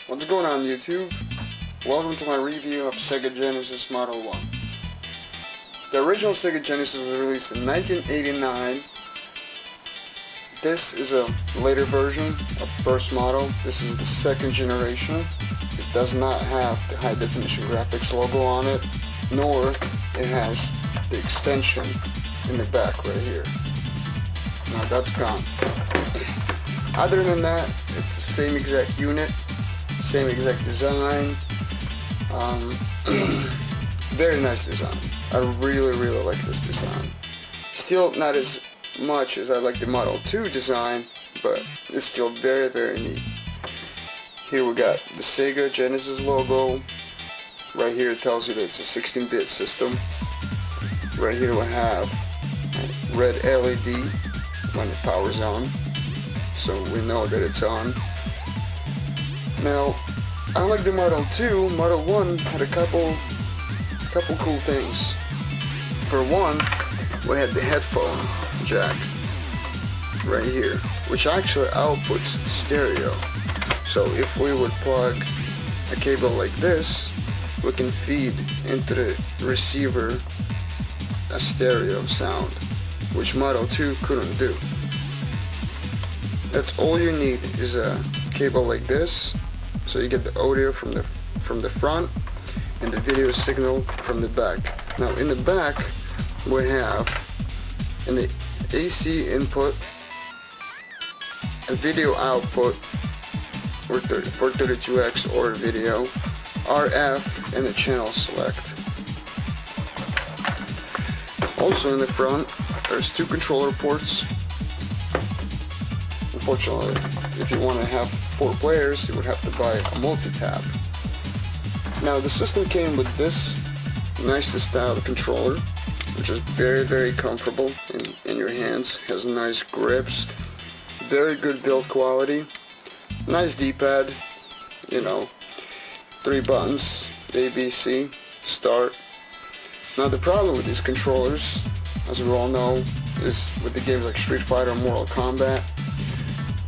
What's going on YouTube? Welcome to my review of SEGA Genesis Model 1. The original SEGA Genesis was released in 1989. This is a later version of first model. This is the second generation. It does not have the high definition graphics logo on it, nor it has the extension in the back right here. Now that's gone. Other than that, it's the same exact unit, same exact design. Very nice design. I really like this design. Still not as much as I like the Model 2 design, but it's still very neat. Here we got the SEGA Genesis logo. Right here it tells you that it's a 16-bit system. Right here we have a red LED when the power's on, so we know that it's on. Now, unlike the Model 2, Model 1 had a couple cool things. For one, we had the headphone jack right here, which actually outputs stereo. So if we would plug a cable like this, we can feed into the receiver a stereo sound, which Model 2 couldn't do. That's all you need is a cable like this, so you get the audio from the front and the video signal from the back. Now in the back we have in the AC input a video output for 432X or video, RF, and a channel select. Also in the front there's two controller ports. Unfortunately, if you want to have 4 players, you would have to buy a multi-tap. Now the system came with this nicely styled controller, which is very comfortable in your hands. Has nice grips, very good build quality, nice D-pad, you know, 3 buttons, A, B, C, start. Now the problem with these controllers, as we all know, is with the games like Street Fighter and Mortal Kombat,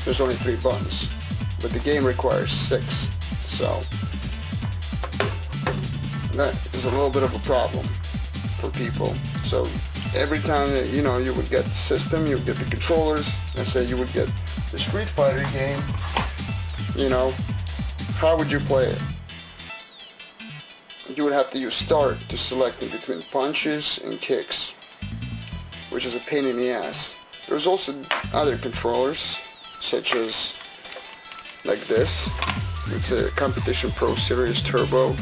there's only 3 buttons, but the game requires 6, so that is a little bit of a problem for people. So every time that you would get the system, you would get the controllers, and say you would get the Street Fighter game, how would you play it? You would have to use start to select in between punches and kicks, which is a pain in the ass. There's also other controllers, such as like this. It's a Competition Pro Series Turbo.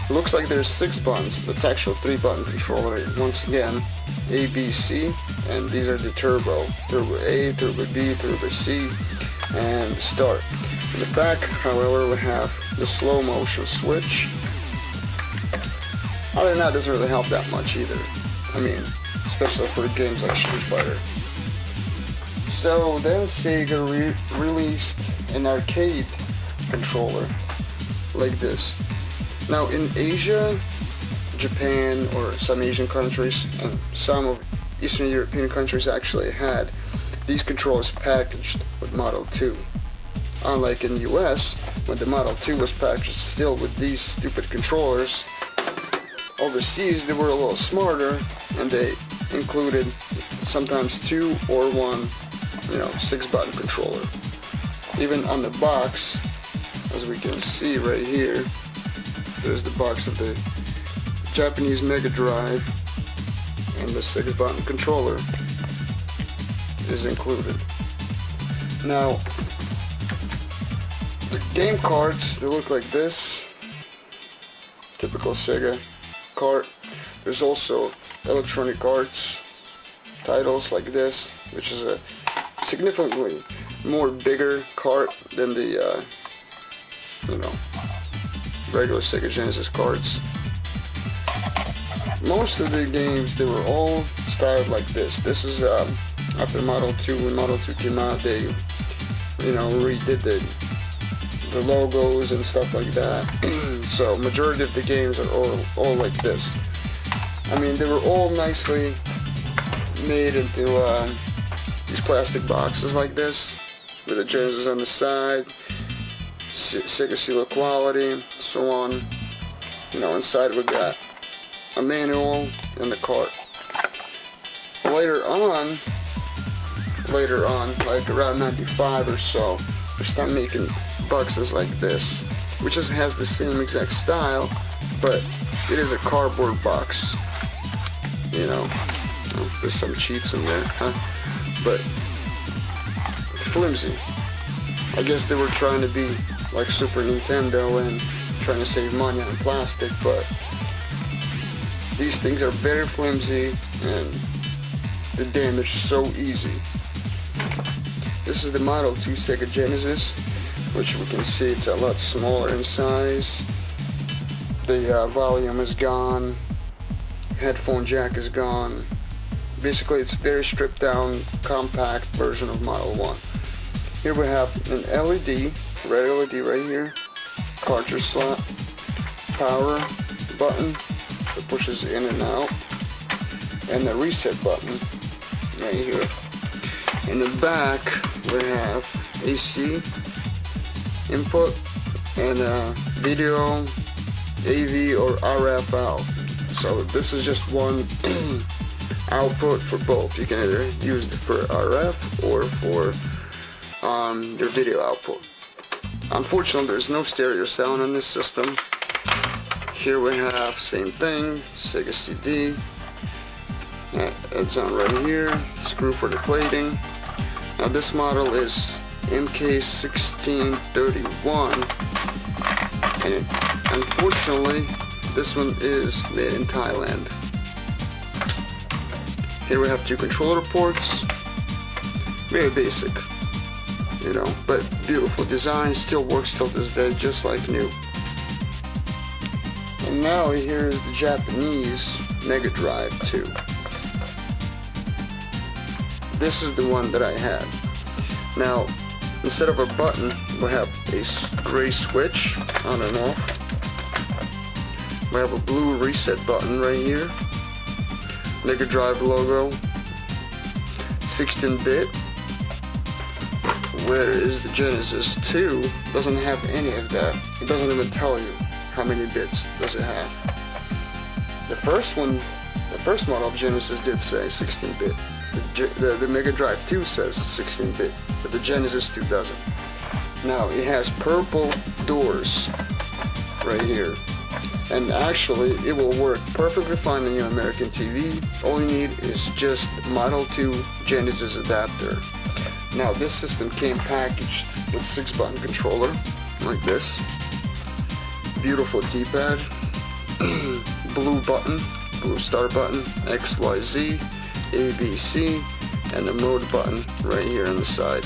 It looks like there's 6 buttons, but it's actually a 3-button controller. Once again, A, B, C, and these are the Turbo. Turbo A, Turbo B, Turbo C, and start. In the back, however, we have the slow motion switch. Other than that, it doesn't really help that much either. I mean, especially for games like Street Fighter. So then Sega released an arcade controller like this. Now in Asia, Japan, or some Asian countries, and some of Eastern European countries actually had these controllers packaged with Model 2. Unlike in the US, when the Model 2 was packaged still with these stupid controllers, overseas they were a little smarter and they included sometimes 2 or 1 6-button controller. Even on the box, as we can see right here, there's the box of the Japanese Mega Drive, and the 6-button controller is included. Now, the game cards, they look like this. Typical Sega card. There's also Electronic Arts titles like this, which is a significantly more bigger cart than the regular SEGA Genesis cards. Most of the games, they were all styled like this. This is after Model 2. When Model 2 came out, they redid the logos and stuff like that. So majority of the games are all like this. I mean, they were all nicely made into these plastic boxes like this, with the Genesis on the side. Sega Seal quality, so on. You know, inside we got a manual and the cart. Later on, like around 95 or so, we start making boxes like this, which just has the same exact style, but it is a cardboard box. You know, there's some cheats in there, huh? But flimsy. I guess they were trying to be like Super Nintendo and trying to save money on plastic, but these things are very flimsy and the damage is so easy. This is the Model 2 SEGA Genesis, which we can see it's a lot smaller in size. The volume is gone, headphone jack is gone. Basically it's a very stripped down, compact version of Model 1. Here we have an LED, red LED right here, cartridge slot, power button that pushes in and out, and the reset button right here. In the back we have AC input and video, AV or RF out. So this is just one output for both. You can either use it for RF or for your video output. Unfortunately, there's no stereo sound in this system. Here we have same thing, Sega CD. It's on right here. Screw for the plating. Now this model is MK1631, and unfortunately, this one is made in Thailand. Here we have two controller ports. Very basic, you know, but beautiful design, still works till this day just like new. And now here is the Japanese Mega Drive 2. This is the one that I had. Now, instead of a button, we have a gray switch on and off. We have a blue reset button right here. Mega Drive logo. 16-bit. Whereas the Genesis 2 doesn't have any of that. It doesn't even tell you how many bits does it have. The first model of Genesis did say 16-bit. The Mega Drive 2 says 16-bit, but the Genesis 2 doesn't. Now it has purple doors right here, and actually it will work perfectly fine on your American TV. All you need is just Model 2 Genesis adapter. Now this system came packaged with 6-button controller like this, beautiful D-pad, blue button, blue start button, X, Y, Z, A, B, C, and the mode button right here on the side.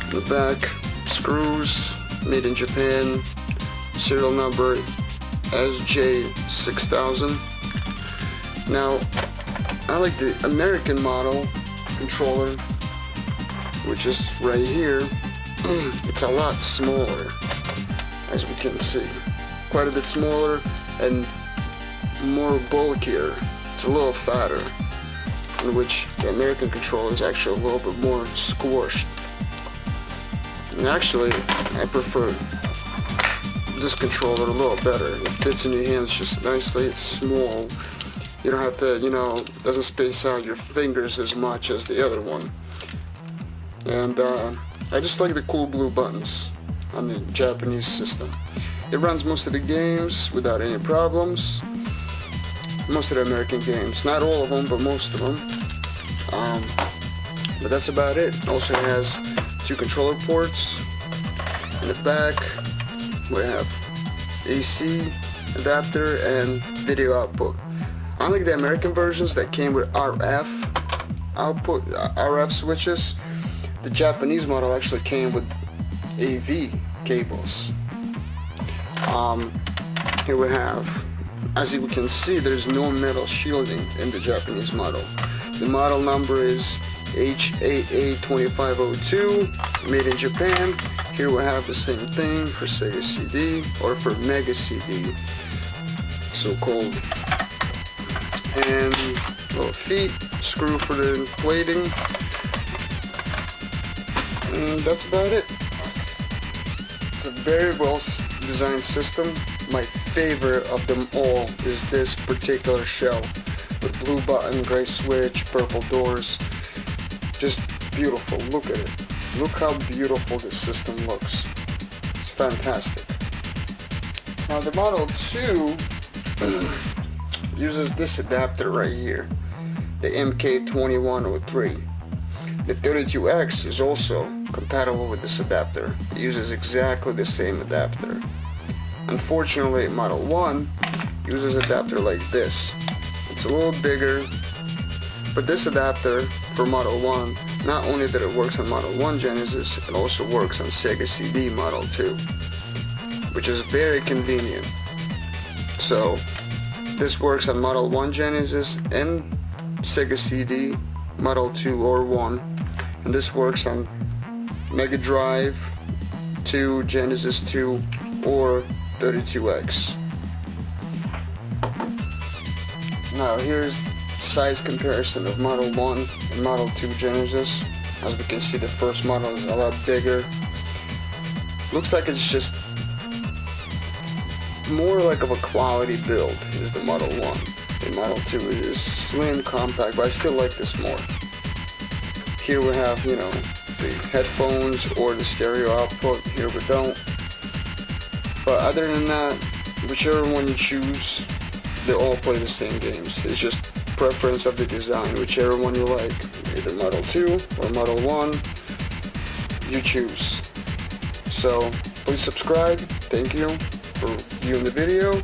In the back, screws, made in Japan, serial number SJ6000. Now, I like the American model controller, which is right here. It's a lot smaller, as we can see. Quite a bit smaller and more bulkier. It's a little fatter, in which the American controller is actually a little bit more squished. And actually, I prefer this controller a little better. It fits in your hands just nicely. It's small. You don't have to, you know, doesn't space out your fingers as much as the other one. And I just like the cool blue buttons on the Japanese system. It runs most of the games without any problems. Most of the American games. Not all of them, but most of them. But that's about it. Also has two controller ports. In the back, we have AC adapter and video output. Unlike the American versions that came with RF output, RF switches, the Japanese model actually came with AV cables. Here we have, as you can see, there's no metal shielding in the Japanese model. The model number is HAA2502, made in Japan. Here we have the same thing for Sega CD, or for Mega CD, so-called. And little feet, screw for the plating. And that's about it. It's a very well designed system. My favorite of them all is this particular shell with blue button, gray switch, purple doors. Just beautiful. Look at it. Look how beautiful this system looks. It's fantastic. Now the Model 2 uses this adapter right here, the MK2103. The 32X is also compatible with this adapter. It uses exactly the same adapter. Unfortunately, Model 1 uses adapter like this. It's a little bigger, but this adapter for Model 1, not only that it works on Model 1 Genesis, it also works on SEGA CD Model 2, which is very convenient. So this works on Model 1 Genesis and SEGA CD Model 2 or 1, and this works on Mega Drive 2, Genesis 2, or 32X. Now here's size comparison of Model 1 and Model 2 Genesis. As we can see, the first model is a lot bigger. Looks like it's just more like of a quality build is the Model 1. The Model 2 is slim, compact, but I still like this more. Here we have, you know, the headphones or the stereo output. Here we don't. But other than that, whichever one you choose, they all play the same games. It's just preference of the design. Whichever one you like, either Model 2 or Model 1, you choose. So please subscribe. Thank you for viewing the video.